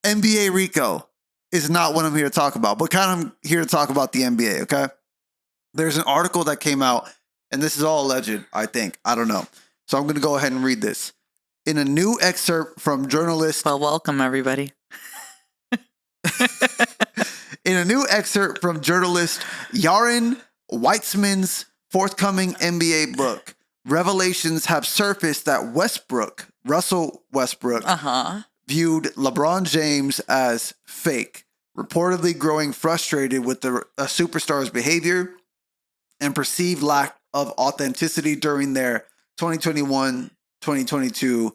NBA Rico is not what I'm here to talk about, but kind of here to talk about the NBA, okay? There's an article that came out, and this is all alleged, I think. I don't know. So I'm going to go ahead and read this. In a new excerpt from journalist... Well, welcome, everybody. In a new excerpt from journalist Yaron Weitzman's forthcoming NBA book, revelations have surfaced that Russell Westbrook, viewed LeBron James as fake, reportedly growing frustrated with a superstar's behavior and perceived lack of authenticity during their 2021-2022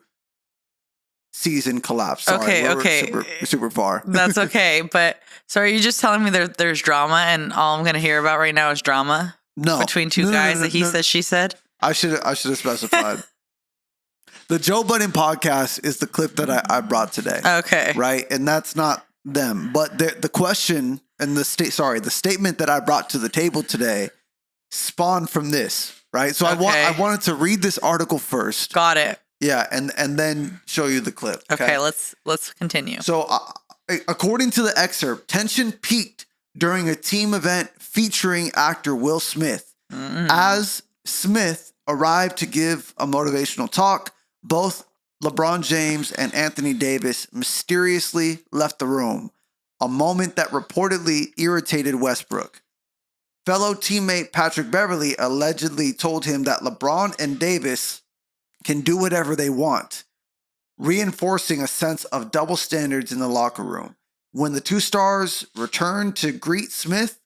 season collapse. Sorry, Okay. Super far. That's okay. But so are you just telling me there's drama and all I'm going to hear about right now is drama? No. Between two guys that he said, she said? I should have specified. The Joe Budden podcast is the clip that I brought today. Okay. Right? And that's not them. But the question and the statement that I brought to the table today spawned from this, right? So I wanted to read this article first. Got it. Yeah, and then show you the clip. Okay, let's continue. So according to the excerpt, tension peaked during a team event featuring actor Will Smith. As Smith arrived to give a motivational talk, both LeBron James and Anthony Davis mysteriously left the room, a moment that reportedly irritated Westbrook. Fellow teammate Patrick Beverley allegedly told him that LeBron and Davis can do whatever they want, reinforcing a sense of double standards in the locker room. When the two stars returned to greet Smith,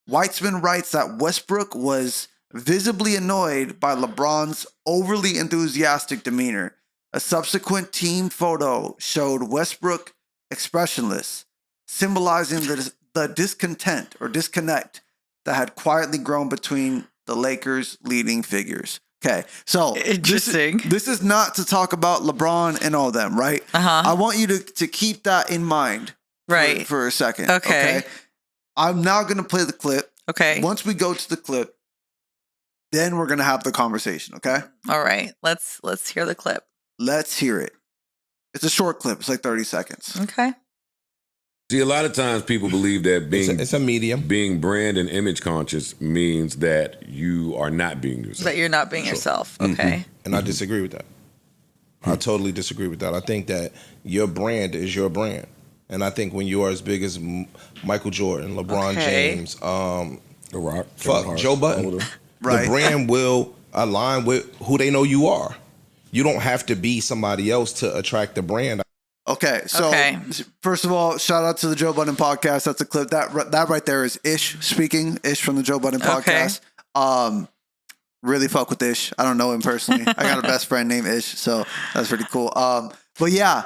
Weitzman writes that Westbrook was visibly annoyed by LeBron's overly enthusiastic demeanor. A subsequent team photo showed Westbrook expressionless, symbolizing the discontent or disconnect that had quietly grown between the Lakers' leading figures. Okay, so interesting. This is not to talk about LeBron and all them, right? I want you to keep that in mind, right, for a second. Okay. I'm now going to play the clip. Okay. Once we go to the clip, then we're going to have the conversation. Okay. All right. Let's hear the clip. Let's hear it. It's a short clip. It's like 30 seconds. Okay. See, a lot of times people believe that it's a medium. Being brand and image conscious means that you are not being yourself. That you're not being yourself. Okay. And I disagree with that. I totally disagree with that. I think that your brand is your brand. And I think when you are as big as Michael Jordan, LeBron James, The Rock, Joe Budden, the brand will align with who they know you are. You don't have to be somebody else to attract the brand. Okay, so first of all, shout out to the Joe Budden podcast. That's a clip. That right there is Ish speaking. Ish from the Joe Budden podcast. Really fuck with Ish. I don't know him personally. I got a best friend named Ish, so that's pretty cool. But yeah,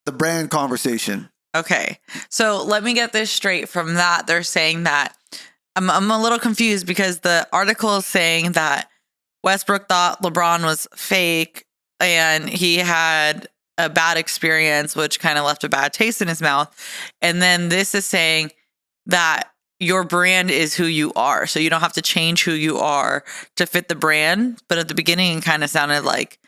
the brand conversation. Okay, so let me get this straight. From that, they're saying that I'm a little confused because the article is saying that Westbrook thought LeBron was fake and he had a bad experience, which kind of left a bad taste in his mouth. And then this is saying that your brand is who you are. So you don't have to change who you are to fit the brand. But at the beginning, it kind of sounded like,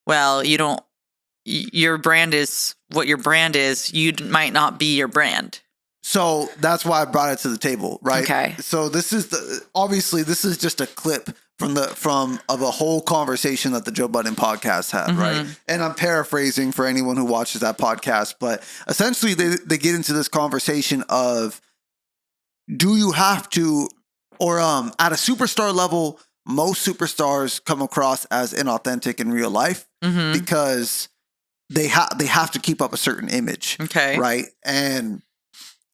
well, your brand is what your brand is. You might not be your brand. So that's why I brought it to the table, right? Okay. So this is this is just a clip from a whole conversation that the Joe Budden podcast had, right? And I'm paraphrasing for anyone who watches that podcast, but essentially they get into this conversation of, do you have to, or at a superstar level, most superstars come across as inauthentic in real life because they have to keep up a certain image, right? And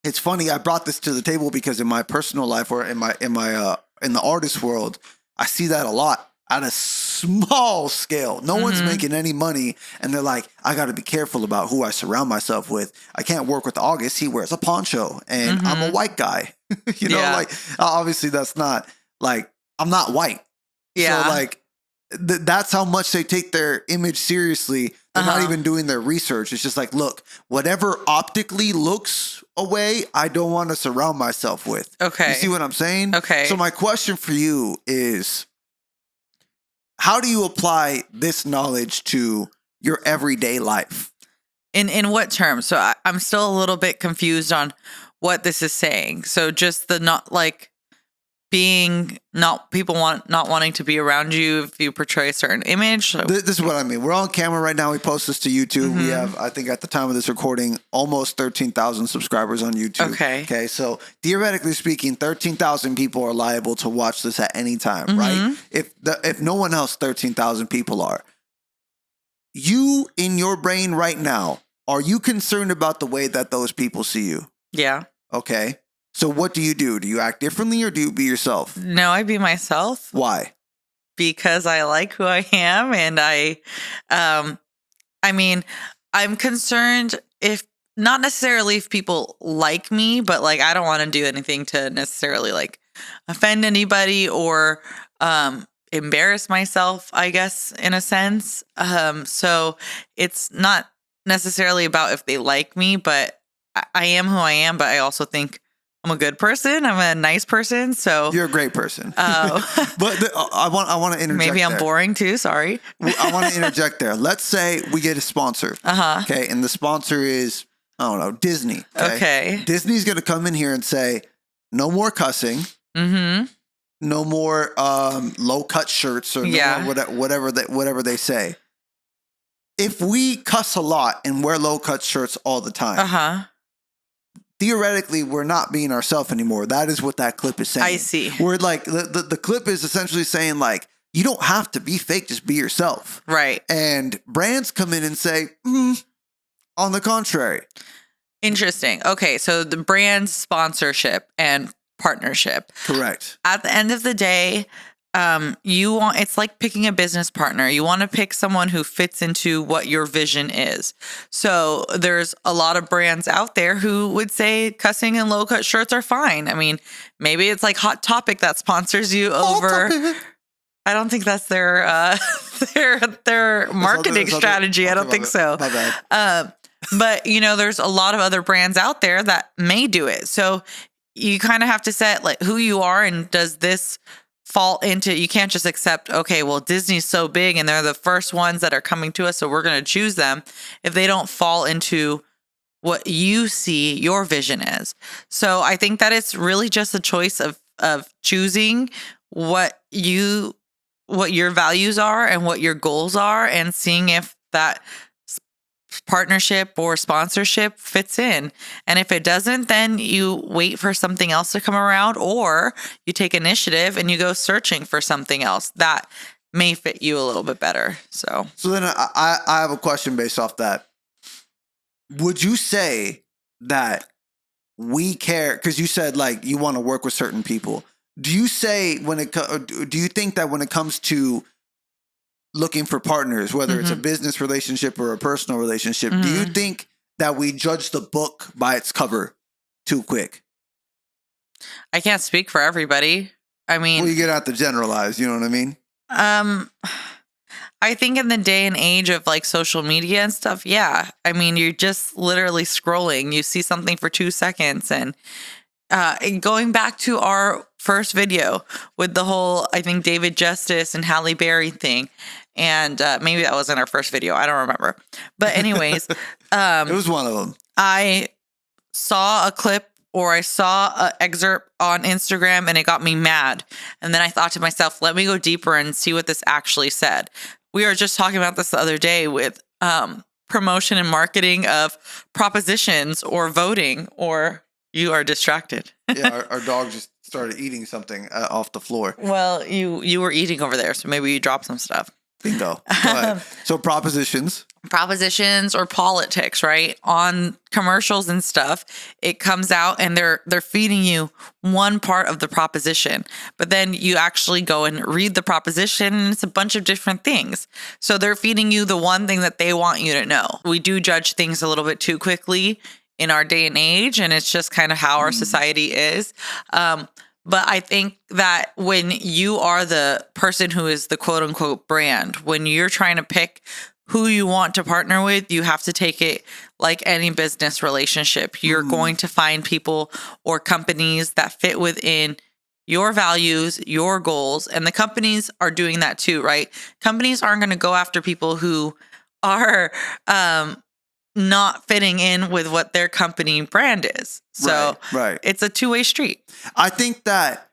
it's funny, I brought this to the table because in my personal life or in the artist world, I see that a lot at a small scale. No one's making any money, and they're like, I got to be careful about who I surround myself with. I can't work with August. He wears a poncho, and I'm a white guy. You know, like, obviously that's not, like, I'm not white. Yeah. So, like, that's how much they take their image seriously. They're not even doing their research. It's just like, look, whatever optically looks away, I don't want to surround myself with. Okay. You see what I'm saying? Okay. So my question for you is, how do you apply this knowledge to your everyday life? In what terms? So I'm still a little bit confused on what this is saying. So just the not like being not people not wanting to be around you if you portray a certain image. So, This is what I mean. We're on camera right now. We post this to YouTube. We have, I think at the time of this recording, almost 13,000 subscribers on YouTube. Okay. So theoretically speaking, 13,000 people are liable to watch this at any time, right? If no one else, 13,000 people are. You, in your brain right now, are you concerned about the way that those people see you? Yeah. Okay. So what do? Do you act differently or do you be yourself? No, I be myself. Why? Because I like who I am, and I mean, I'm concerned if not necessarily if people like me, but like I don't want to do anything to necessarily like offend anybody or embarrass myself, I guess, in a sense. So it's not necessarily about if they like me, but I am who I am, but I also think I'm a good person. I'm a nice person. So you're a great person. Oh, but I want to interject. Maybe I'm boring too. Sorry. I want to interject there. Let's say we get a sponsor. Okay. And the sponsor is, I don't know, Disney. Okay. Disney's going to come in here and say, no more cussing. No more low cut shirts or whatever they say. If we cuss a lot and wear low cut shirts all the time, theoretically, we're not being ourselves anymore. That is what that clip is saying. I see. We're like, the clip is essentially saying like, you don't have to be fake, just be yourself. Right. And brands come in and say, on the contrary. Interesting. Okay. So the brand sponsorship and partnership. Correct. At the end of the day, it's like picking a business partner. You want to pick someone who fits into what your vision is. So there's a lot of brands out there who would say cussing and low cut shirts are fine. I mean, maybe it's like Hot Topic that sponsors you over. I don't think that's their marketing strategy. I don't think so. My bad. But there's a lot of other brands out there that may do it. So you kind of have to set like who you are and does this fall into, you can't just accept, okay, well, Disney's so big and they're the first ones that are coming to us, so we're going to choose them if they don't fall into what you see your vision is. So I think that it's really just a choice of choosing what your values are and what your goals are and seeing if that partnership or sponsorship fits in. And if it doesn't, then you wait for something else to come around, or you take initiative and you go searching for something else that may fit you a little bit better. So then I have a question based off that. Would you say that we care? Because you said like you want to work with certain people. Do you say do you think that when it comes to looking for partners, whether it's a business relationship or a personal relationship, do you think that we judge the book by its cover too quick? I can't speak for everybody. I mean, well, you get out to generalize, you know what I mean? I think in the day and age of like social media and stuff, yeah. I mean, you're just literally scrolling. You see something for 2 seconds and going back to our first video with the whole, I think, David Justice and Halle Berry thing. And maybe that wasn't our first video. I don't remember. But anyways. It was one of them. I saw a clip or I saw an excerpt on Instagram and it got me mad. And then I thought to myself, let me go deeper and see what this actually said. We were just talking about this the other day with promotion and marketing of propositions or voting, or you are distracted. Yeah, our dog just started eating something off the floor. Well, you were eating over there, so maybe you dropped some stuff. Bingo. Go ahead. So propositions or politics, right? On commercials and stuff, it comes out and they're feeding you one part of the proposition, but then you actually go and read the proposition and it's a bunch of different things. So they're feeding you the one thing that they want you to know. We do judge things a little bit too quickly in our day and age, and it's just kind of how our society is. But I think that when you are the person who is the quote unquote brand, when you're trying to pick who you want to partner with, you have to take it like any business relationship. You're going to find people or companies that fit within your values, your goals, and the companies are doing that too, right? Companies aren't going to go after people who are not fitting in with what their company brand is. So Right. it's a two-way street. I think that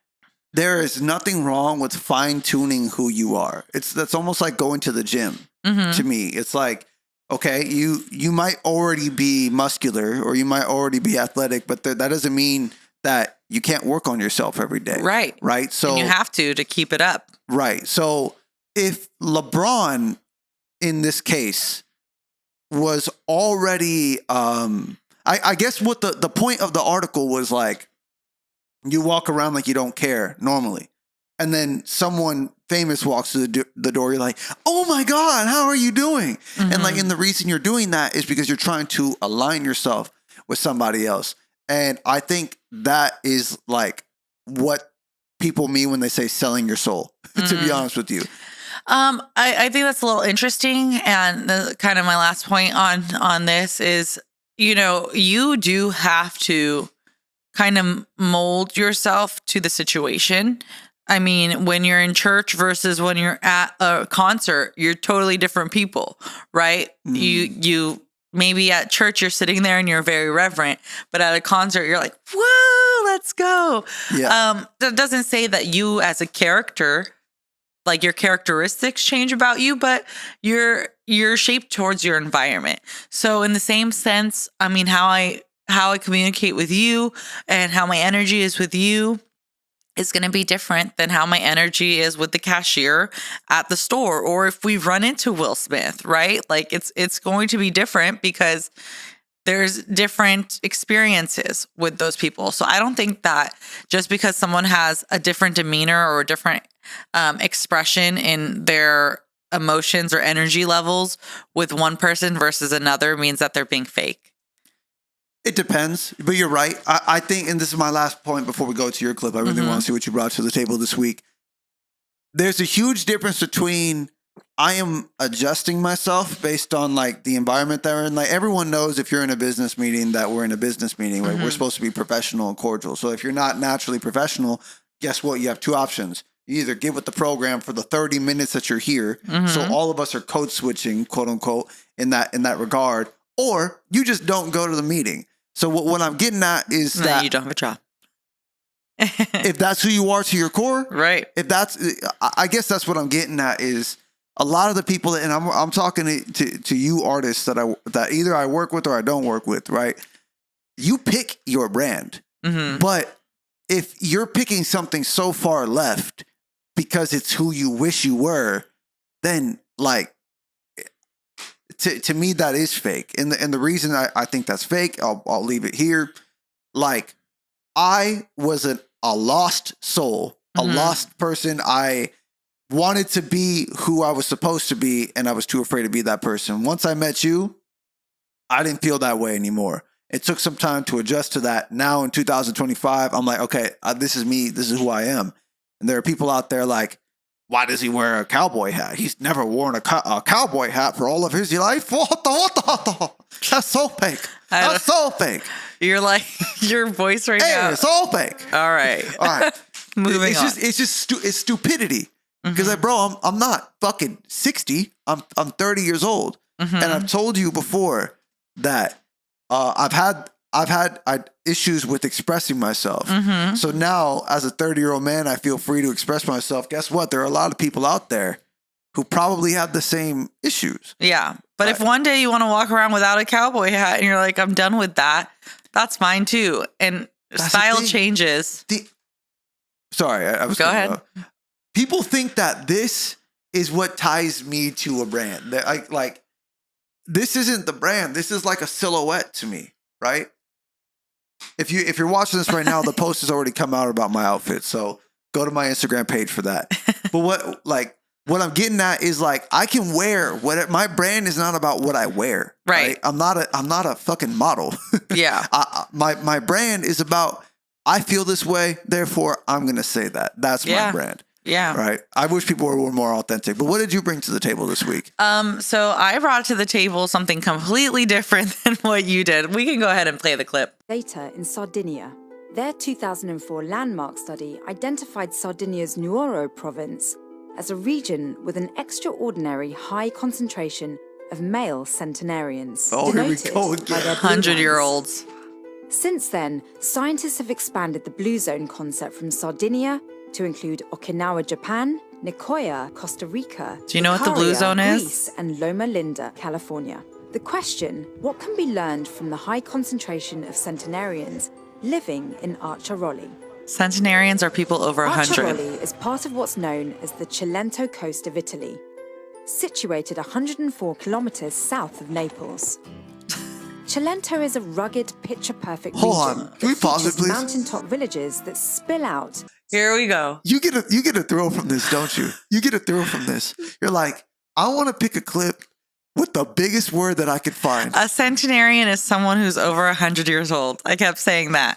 there is nothing wrong with fine tuning who you are. That's almost like going to the gym. To me, it's like, okay, you might already be muscular or you might already be athletic, but that doesn't mean that you can't work on yourself every day. Right. So and you have to keep it up. Right. So if LeBron in this case was already, I guess what the point of the article was like, you walk around like you don't care normally. And then someone famous walks through the door. You're like, oh my God, how are you doing? And like, and the reason you're doing that is because you're trying to align yourself with somebody else. And I think that is like what people mean when they say selling your soul, to be honest with you. I think that's a little interesting. And kind of my last point on this is, you do have to kind of mold yourself to the situation. I mean, when you're in church versus when you're at a concert, you're totally different people, right? You maybe at church, you're sitting there and you're very reverent, but at a concert, you're like, whoa, let's go. Yeah. That doesn't say that you as a character, like your characteristics change about you, but you're shaped towards your environment. So in the same sense, I mean, how I communicate with you and how my energy is with you is going to be different than how my energy is with the cashier at the store, or if we run into Will Smith, right? Like it's going to be different because there's different experiences with those people. So I don't think that just because someone has a different demeanor or a different expression in their emotions or energy levels with one person versus another means that they're being fake. It depends, but you're right. I think, and this is my last point before we go to your clip, I really want to see what you brought to the table this week. There's a huge difference between I am adjusting myself based on like the environment that we're in. Like everyone knows if you're in a business meeting that we're in a business meeting, right? We're supposed to be professional and cordial. So if you're not naturally professional, guess what? You have two options. You either get with the program for the 30 minutes that you're here. So all of us are code switching, quote unquote, in that regard, or you just don't go to the meeting. So what I'm getting at is that you don't have a job. if that's who you are to your core, right? If that's, I guess that's what I'm getting at is a lot of the people, and I'm talking to you artists that either I work with or I don't work with, right? You pick your brand, but if you're picking something so far left because it's who you wish you were, then like. To me, that is fake. And the reason I think that's fake, I'll leave it here. Like, I was a lost soul, a lost person. I wanted to be who I was supposed to be, and I was too afraid to be that person. Once I met you, I didn't feel that way anymore. It took some time to adjust to that. Now in 2025, I'm like, okay, this is me. This is who I am. And there are people out there like, why does he wear a cowboy hat? He's never worn a cowboy hat for all of his life. What the? That's so fake. That's so fake. You're like, your voice right now. It's all fake. All right. Moving on. It's stupidity. Because like, bro, I'm not fucking 60. I'm 30 years old. And I've told you before that I've had issues with expressing myself. So now, as a 30-year-old man, I feel free to express myself. Guess what? There are a lot of people out there who probably have the same issues. Yeah. But if one day you want to walk around without a cowboy hat and you're like, I'm done with that, that's fine too. And style changes. Sorry, I was Go ahead. People think that this is what ties me to a brand. Like, this isn't the brand. This is like a silhouette to me, right? If you're watching this right now, the post has already come out about my outfit. So go to my Instagram page for that. But what I'm getting at is like, I can wear what my brand is not about what I wear. Right. I'm not a fucking model. Yeah. My brand is about, I feel this way. Therefore I'm going to say that. That's my brand. Yeah. Right. I wish people were more authentic. But what did you bring to the table this week? So I brought to the table something completely different than what you did. We can go ahead and play the clip. Data in Sardinia. Their 2004 landmark study identified Sardinia's Nuoro province as a region with an extraordinary high concentration of male centenarians, Oh, here we denoted go by again. their blue lines. 100-year-olds. Since then, scientists have expanded the blue zone concept from Sardinia to include Okinawa, Japan, Nicoya, Costa Rica, Do you know what the blue Icaria, zone is? Greece, and Loma Linda, California. The question, what can be learned from the high concentration of centenarians living in Arciaroli? Centenarians are people over 100. Arciaroli is part of what's known as the Cilento coast of Italy, situated 104 kilometers south of Naples. Cilento is a rugged, picture-perfect region Hold on. Can we that pause it, features please? mountaintop villages that spill out. Here we go. You get a thrill from this, don't you? You get a thrill from this. You're like, I want to pick a clip with the biggest word that I could find. A centenarian is someone who's over 100 years old. I kept saying that.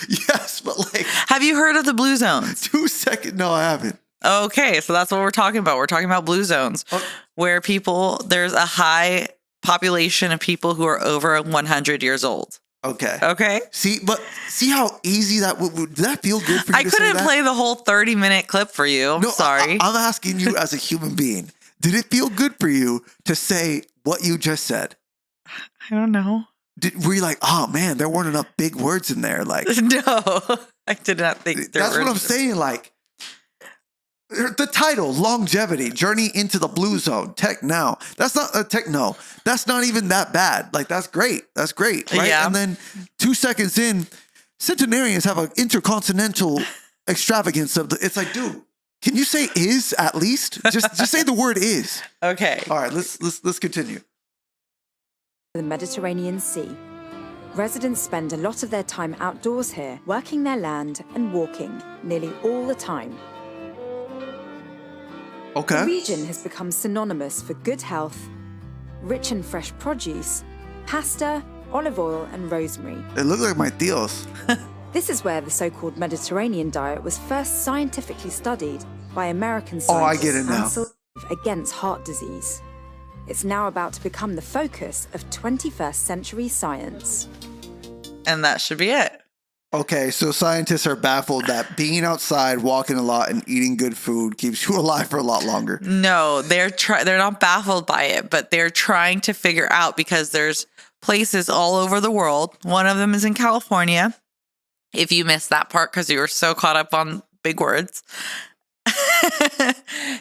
Yes, but like Have you heard of the blue zones? 2 seconds. No, I haven't. Okay, so that's what we're talking about. We're talking about blue zones where there's a high population of people who are over 100 years old. Okay. Okay? See how easy that would did that feel good for you I to say couldn't that? play the whole 30-minute clip for you. I'm No, sorry. I'm asking you as a human being. Did it feel good for you to say what you just said? I don't know. Were you like, oh man, there weren't enough big words in there? Like, No, I did not think there that's what were- I'm saying. Like, the title, Longevity, Journey into the Blue Zone, Tech Now. That's not a tech no. That's not even that bad. Like, that's great. That's great. Right. Yeah. And then 2 seconds in, centenarians have an intercontinental extravagance of it's like, dude, can you say is at least? Just say the word is. Okay. All right, let's continue. The Mediterranean Sea. Residents spend a lot of their time outdoors here, working their land and walking nearly all the time. The Okay. region has become synonymous for good health, rich and fresh produce, pasta, olive oil, and rosemary. It looked like my tios. This is where the so-called Mediterranean diet was first scientifically studied by American Oh, I scientists get it now. and survived against heart disease. It's now about to become the focus of 21st century science. And that should be it. Okay, so scientists are baffled that being outside, walking a lot, and eating good food keeps you alive for a lot longer. No, they're not baffled by it, but they're trying to figure out because there's places all over the world. One of them is in California. If you missed that part because you were so caught up on big words.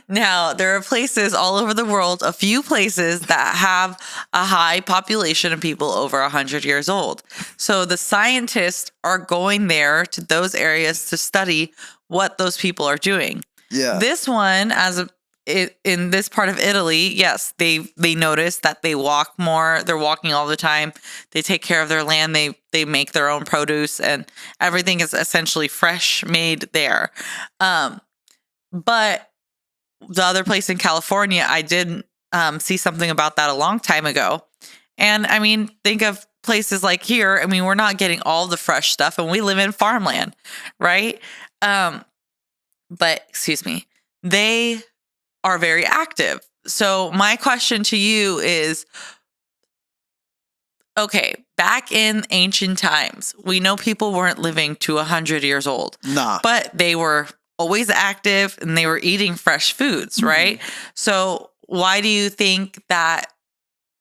Now, there are places all over the world, a few places that have a high population of people over 100 years old. So the scientists are going there to those areas to study what those people are doing. Yeah. This one, in this part of Italy, yes, they notice that they walk more. They're walking all the time. They take care of their land. They make their own produce, and everything is essentially fresh made there. But the other place in California, I did see something about that a long time ago. And I mean, think of places like here. I mean, we're not getting all the fresh stuff, and we live in farmland, right? But excuse me, they are very active. So my question to you is, okay, back in ancient times, we know people weren't living to 100 years old. Nah. But they were always active and they were eating fresh foods, right? So why do you think that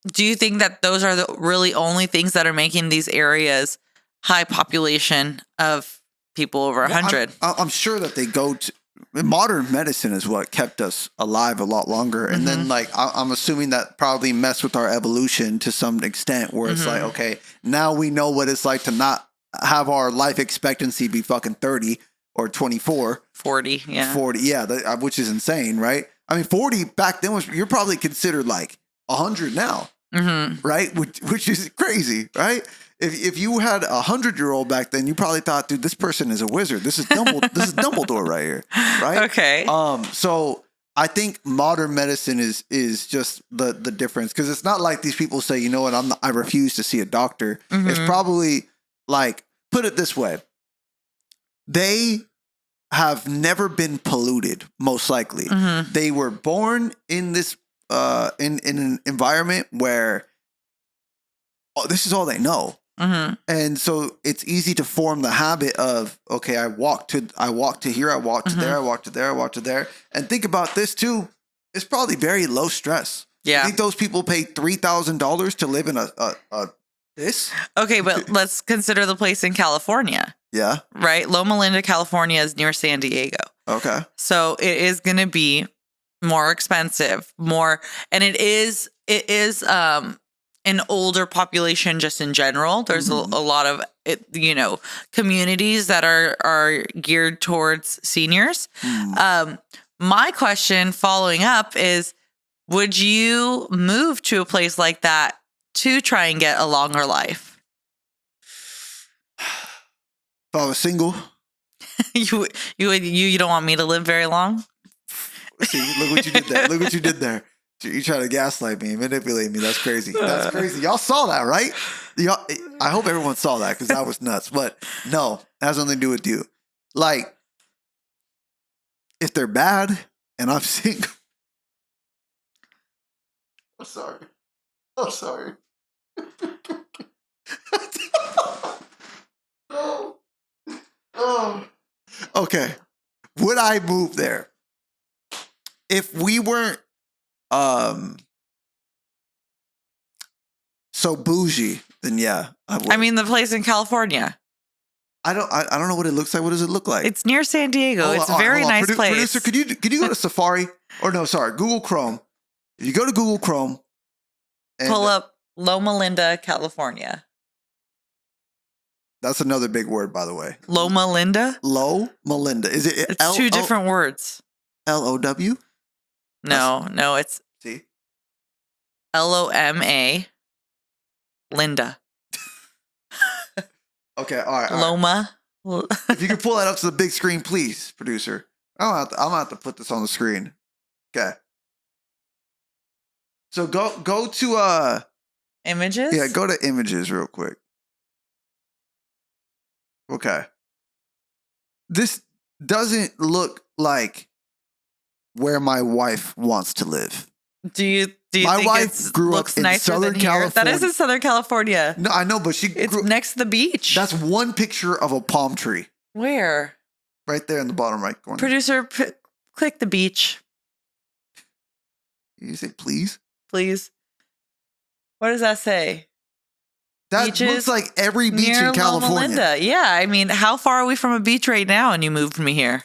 those are the really only things that are making these areas high population of people over 100? I'm sure that they go to modern medicine is what kept us alive a lot longer. And then like, I'm assuming that probably messed with our evolution to some extent where it's like, okay, now we know what it's like to not have our life expectancy be fucking 30 or 24. 40, yeah. 40, yeah, which is insane, right? I mean, 40 back then you're probably considered like 100 now, right? Which is crazy, right? If you had 100-year-old back then, you probably thought, dude, this person is a wizard. This is Dumbledore right here, right? Okay. So I think modern medicine is just the difference, because it's not like these people say, you know what, I refuse to see a doctor. It's probably like, put it this way, they have never been polluted, most likely. They were born in this in an environment where this is all they know. And so it's easy to form the habit of, okay, I walk to here, I walk to there, I walk to there, I walk to there. And think about this too. It's probably very low stress. You Yeah. think those people pay $3,000 to live in a this? Okay, but let's consider the place in California, Yeah. right? Loma Linda, California is near San Diego. Okay. So it is going to be more expensive, and it is an older population just in general. There's a lot of communities that are geared towards seniors. My question following up is, would you move to a place like that to try and get a longer life? If I was single, You don't want me to live very long? see, look what you did there. Look what you did there. You try to gaslight me, manipulate me. That's crazy. That's crazy. Y'all saw that, right? I hope everyone saw that because that was nuts. But no, it has nothing to do with you. Like, if they're bad and I'm single. I'm sorry. I'm sorry. Oh. Okay. Would I move there? If we weren't so bougie, then yeah, I would. I mean, the place in California. I don't know what it looks like. What does it look like? It's near San Diego. Hold It's on, a very hold on. nice place. Producer, could you go to Safari? Or no, sorry, Google Chrome. If you go to Google Chrome and Pull up Loma Linda, California. that's another big word, by the way. Loma Linda? Melinda. Is it It's two different words. LOW? No, it's See? LOMA Linda. Okay, all right. Loma. If you could pull that up to the big screen, please, producer. I'm gonna have to put this on the screen. Okay. So go to Images? yeah, go to images real quick. Okay. This doesn't look like where my wife wants to live. Do you My think wife it grew up looks in nicer Southern than here? That California. is in Southern California. No, I know, but she It's grew. next to the beach. That's one picture of a palm tree Where? right there in the bottom right corner. Producer, click the beach, You say please? please. What does that say? That Beaches looks like every beach Near in California. Loma Linda. Yeah, I mean, how far are we from a beach right now and you moved me here?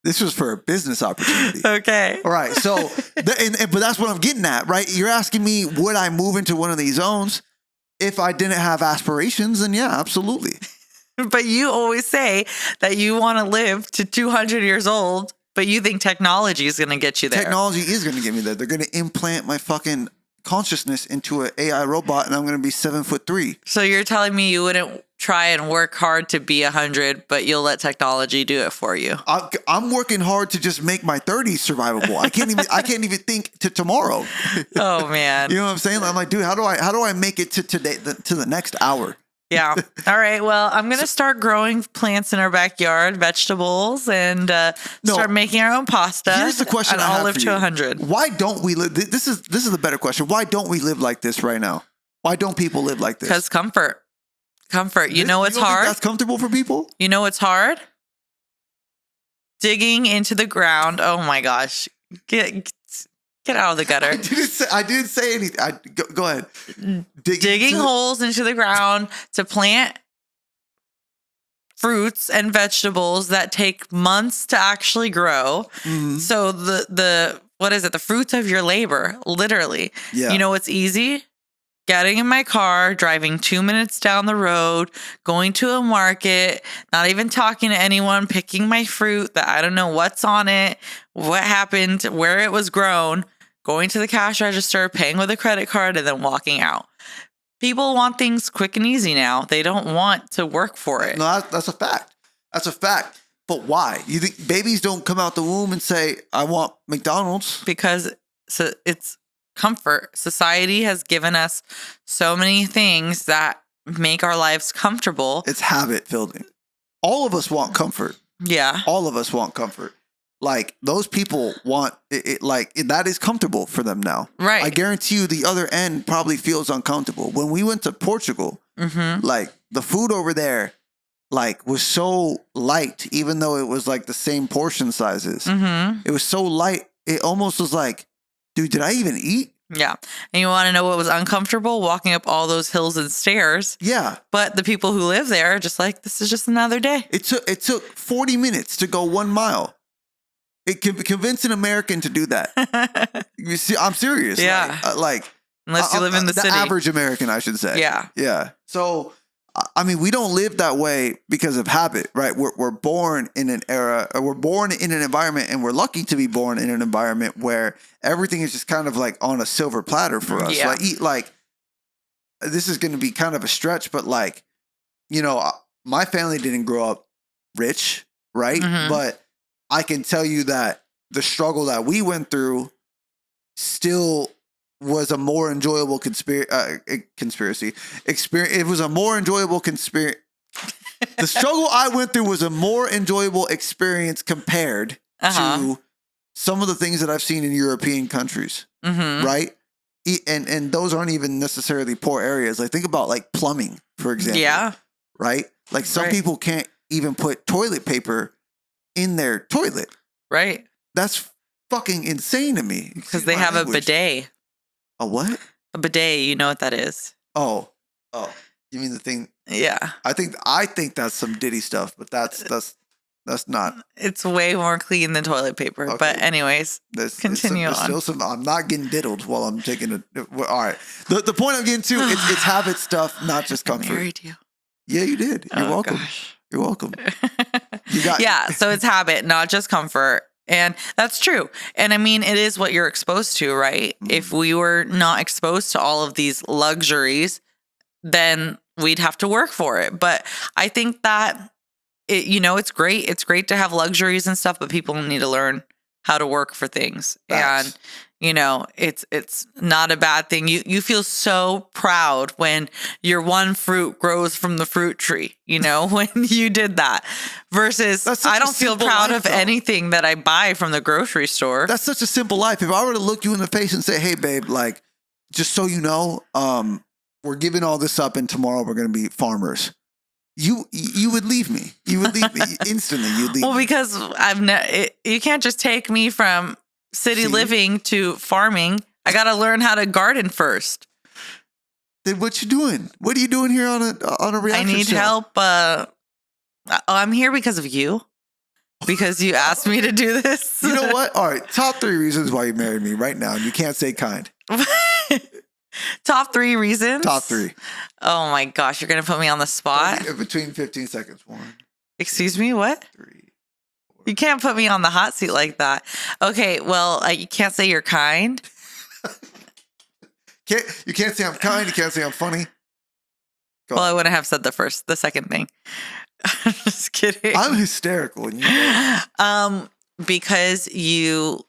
This was for a business opportunity. Okay. All right, so but that's what I'm getting at, right? You're asking me, would I move into one of these zones if I didn't have aspirations? Then yeah, absolutely. But you always say that you want to live to 200 years old, but you think technology is going to get you there. Technology is going to get me there. They're going to implant my fucking consciousness into an AI robot, and I'm going to be 7'3". So you're telling me you wouldn't try and work hard to be 100, but you'll let technology do it for you? I'm working hard to just make my 30s survivable. I can't even think to tomorrow. Oh man. You know what I'm saying? I'm like, dude, how do I make it to today, to the next hour? Yeah. All right. Well, I'm going to start growing plants in our backyard, vegetables, and start making our own pasta. Here's the question and I have I'll live for to you. 100. Why don't we live? This is the better question. Why don't we live like this right now? Why don't people live like this? Because comfort. You know what's don't think hard? that's comfortable for people? You know what's hard? Digging into the ground. Oh my gosh. Get out of the gutter. I didn't say anything. Go ahead. Digging holes into the ground to plant fruits and vegetables that take months to actually grow. Mhm. So the what is it? The fruits of your labor, literally. Yeah. You know what's easy? Getting in my car, driving 2 minutes down the road, going to a market, not even talking to anyone, picking my fruit that I don't know what's on it, what happened, where it was grown, going to the cash register, paying with a credit card, and then walking out. People want things quick and easy now. They don't want to work for it. No, that's a fact. That's a fact. But why? You think babies don't come out the womb and say, "I want McDonald's"? Because it's comfort. Society has given us so many things that make our lives comfortable. It's habit building. All of us want comfort. Yeah. All of us want comfort. Like those people want it, that is comfortable for them now. Right. I guarantee you the other end probably feels uncomfortable. When we went to Portugal, like the food over there, like was so light, even though it was like the same portion sizes. It was so light it almost was like, dude, did I even eat? Yeah. And you want to know what was uncomfortable? Walking up all those hills and stairs. Yeah. But the people who live there are just like, this is just another day. It took 40 minutes to go 1 mile. It can convince an American to do that. You see, I'm serious. Yeah. Unless you live in the city. The average American, I should say. Yeah. Yeah. So, I mean, we don't live that way because of habit, right? We're born in an era, or we're born in an environment, and we're lucky to be born in an environment where everything is just kind of like on a silver platter for us. Yeah. This is going to be kind of a stretch, but like, you know, my family didn't grow up rich, right? Mhm. But I can tell you that the struggle that we went through still was a more enjoyable conspiracy experience. It was a more enjoyable conspiracy. The struggle I went through was a more enjoyable experience compared to some of the things that I've seen in European countries, right? And those aren't even necessarily poor areas. Like, think about like plumbing, for example. Yeah. Right? Like, some Right. people can't even put toilet paper in their toilet. Right. That's fucking insane to me. Because they have a bidet. A what? A bidet, you know what that is. Oh, you mean the thing? Yeah. I think that's some Diddy stuff, but that's not. It's way more clean than toilet paper. Okay. But anyways, continue there's on. still some. I'm not getting diddled while I'm taking it. All right. The point I'm getting to, it's habit stuff, not just I comfort. married you. Yeah, you did. You're welcome. Gosh. You're welcome. You got. Yeah, so it's habit, not just comfort. And that's true. And I mean, it is what you're exposed to, right? If we were not exposed to all of these luxuries, then we'd have to work for it. But I think that it's great. It's great to have luxuries and stuff, but people need to learn how to work for things. Facts. And it's not a bad thing. You feel so proud when your one fruit grows from the fruit tree, when you did that, versus That's such I a don't feel simple proud life, of though. anything that I buy from the grocery store. That's such a simple life. If I were to look you in the face and say, "Hey, babe, like, just so you know, we're giving all this up, and tomorrow we're going to be farmers," you would leave me. You would leave me instantly. You'd leave. Well, me. because you can't just take me from city living to farming. I got to learn how to garden first. Then what you doing? What are you doing here on a reaction I need show? help. I'm here because of you. Because you asked me to do this. You know what? All right. Top 3 reasons why you married me right now. And you can't say kind. Top 3 reasons? Top 3. Oh my gosh, you're going to put me on the spot? Between 15 seconds. 1, Excuse me, what? 3. You can't put me on the hot seat like that. Okay, well, you can't say you're kind. You can't say I'm kind. You can't say I'm funny. Go Well, on. I wouldn't have said the second thing. Just kidding. I'm hysterical. And you know. Because you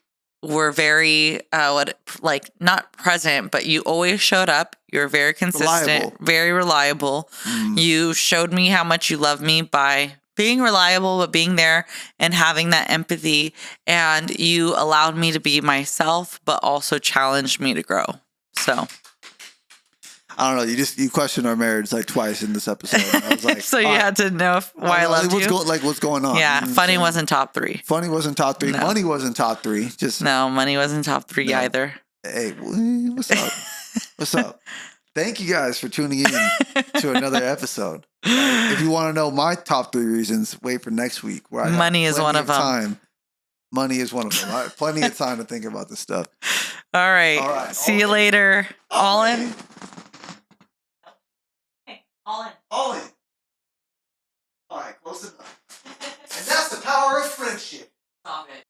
were very not present, but you always showed up. You were very consistent, Reliable. very reliable. You showed me how much you love me by being reliable, but being there and having that empathy. And you allowed me to be myself, but also challenged me to grow. So I don't know. You questioned our marriage like twice in this episode. And I was like, so you had to know why I loved you. What's going on? Yeah, You know what I'm funny saying? wasn't top 3. Funny wasn't top 3. No. Money wasn't top 3. Just No, money wasn't top 3 No. either. Hey, what's up? What's up? Thank you guys for tuning in to another episode. If you want to know my top 3 reasons, wait for next week. Where I have Money is plenty one of them. time. Money is one of them. I have plenty of time to think about this stuff. All right. All right. See you later. All in. All in. All right, close enough. And that's the power of friendship. Stop it.